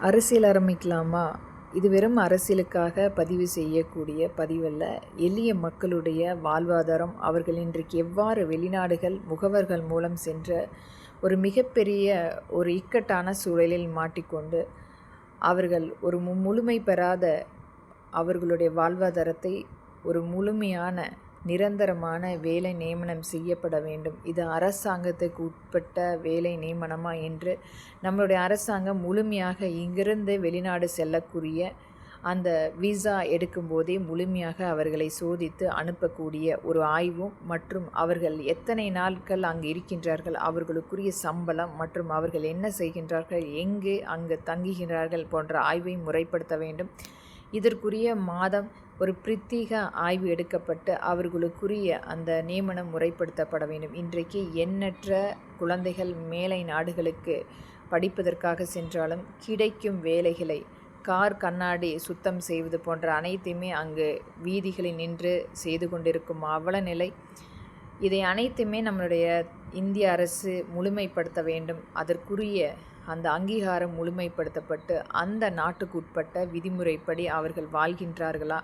அரசியல் ஆரம்பிக்கலாமா? இது வெறும் அரசியலுக்காக பதிவு செய்யக்கூடிய பதிவல்ல. எளிய மக்களுடைய வாழ்வாதாரம், அவர்கள் இன்றைக்கு எவ்வாறு வெளிநாடுகள் முகவர்கள் மூலம் சென்ற ஒரு மிகப்பெரிய ஒரு இக்கட்டான சூழலில் மாட்டிக்கொண்டு அவர்கள் ஒரு முழுமை பெறாத அவர்களுடைய வாழ்வாதாரத்தை ஒரு முழுமையான நிரந்தரமான வேலை நியமனம் செய்யப்பட வேண்டும். இது அரசாங்கத்துக்கு உட்பட்ட வேலை நியமனமா என்று நம்மளுடைய அரசாங்கம் முழுமையாக இங்கிருந்து வெளிநாடு செல்லக்கூடிய அந்த விசா எடுக்கும்போதே முழுமையாக அவர்களை சோதித்து அனுப்பக்கூடிய ஒரு ஆய்வும் மற்றும் அவர்கள் எத்தனை நாட்கள் அங்கு இருக்கின்றார்கள், அவர்களுக்குரிய சம்பளம் மற்றும் அவர்கள் என்ன செய்கின்றார்கள், எங்கே அங்கு தங்குகின்றார்கள் போன்ற ஆய்வை முறைப்படுத்த வேண்டும். இதற்குரிய மாதம் ஒரு பிரத்யேக ஆய்வு எடுக்கப்பட்டு அவர்களுக்குரிய அந்த நியமனம் முறைப்படுத்தப்பட வேண்டும். இன்றைக்கு எண்ணற்ற குழந்தைகள் மேலை நாடுகளுக்கு படிப்பதற்காக சென்றாலும் கிடைக்கும் வேலைகளை கார் கண்ணாடி சுத்தம் செய்வது போன்ற அனைத்தையுமே அங்கு வீதிகளில் நின்று செய்து கொண்டிருக்கும் அவல நிலை. இதை அனைத்துமே நம்மளுடைய இந்திய அரசு முழுமைப்படுத்த வேண்டும். அதற்குரிய அந்த அங்கீகாரம் முழுமைப்படுத்தப்பட்டு அந்த நாட்டுக்கு உட்பட்ட விதிமுறைப்படி அவர்கள் வாழ்கின்றார்களா,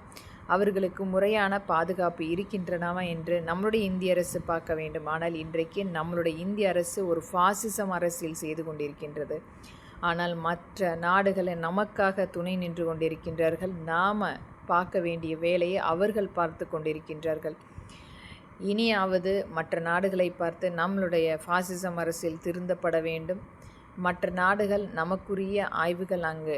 அவர்களுக்கு முறையான பாதுகாப்பு இருக்கின்றனவா என்று நம்மளுடைய இந்திய அரசு பார்க்க வேண்டும். ஆனால் இன்றைக்கு நம்மளுடைய இந்திய அரசு ஒரு ஃபாசிசம் அரசியல் செய்து கொண்டிருக்கின்றது. ஆனால் மற்ற நாடுகளை நமக்காக துணை நின்று கொண்டிருக்கின்றார்கள். நாம் பார்க்க வேண்டிய வேலையை அவர்கள் பார்த்து கொண்டிருக்கின்றார்கள். இனியாவது மற்ற நாடுகளை பார்த்து நம்மளுடைய ஃபாசிசம் அரசியல் திருந்தப்பட வேண்டும். மற்ற நாடுகள் நமக்குரிய ஆய்வுகள் அங்கு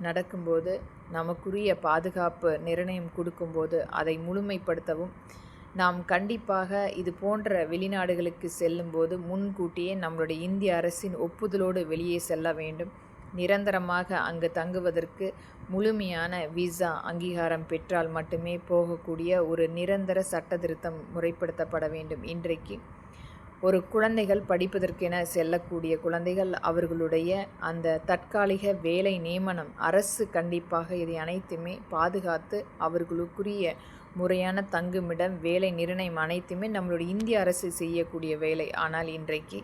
நடக்கும்போது, நமக்குரிய பாதுகாப்பு நிர்ணயம் கொடுக்கும்போது அதை முழுமைப்படுத்தவும், நாம் கண்டிப்பாக இது போன்ற வெளிநாடுகளுக்கு செல்லும்போது முன்கூட்டியே நம்மளுடைய இந்திய அரசின் ஒப்புதலோடு வெளியே செல்ல வேண்டும். நிரந்தரமாக அங்கு தங்குவதற்கு முழுமையான விசா அங்கீகாரம் பெற்றால் மட்டுமே போகக்கூடிய ஒரு நிரந்தர சட்ட திருத்தம் முறைப்படுத்தப்பட வேண்டும். இன்றைக்கு ஒரு குழந்தைகள் படிப்பதற்கென செல்லக்கூடிய குழந்தைகள் அவர்களுடைய அந்த தற்காலிக வேலை நியமனம் அரசு கண்டிப்பாக இதை அனைத்துமே பாதுகாத்து அவர்களுக்குரிய முறையான தங்குமிடம் வேலை நிர்ணயம் அனைத்துமே நம்மளுடைய இந்திய அரசு செய்யக்கூடிய வேலை. ஆனால் இன்றைக்கு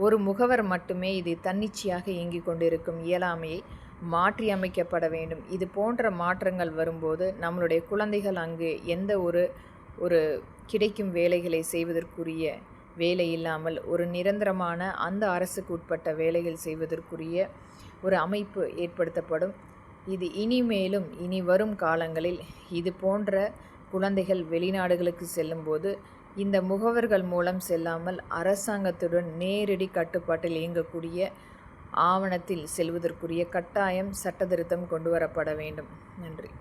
ஒரு முகவர் மட்டுமே இது தன்னிச்சையாக இயங்கிக் கொண்டிருக்கும் இயலாமையை மாற்றி அமைக்கப்பட வேண்டும். இது போன்ற மாற்றங்கள் வரும்போது நம்மளுடைய குழந்தைகள் அங்கு எந்த ஒரு கிடைக்கும் வேலைகளை செய்வதற்குரிய வேலை இல்லாமல் ஒரு நிரந்தரமான அந்த அரசுக்கு உட்பட்ட வேலைகள் செய்வதற்குரிய ஒரு அமைப்பு ஏற்படுத்தப்படும். இது இனிமேலும் இனி வரும் காலங்களில் இது போன்ற குழந்தைகள் வெளிநாடுகளுக்கு செல்லும்போது இந்த முகவர்கள் மூலம் செல்லாமல் அரசாங்கத்துடன் நேரடி கட்டுப்பாட்டில் இயங்கக்கூடிய ஆவணத்தில் செல்வதற்குரிய கட்டாயம் சட்டத்திருத்தம் கொண்டு வரப்பட வேண்டும். நன்றி.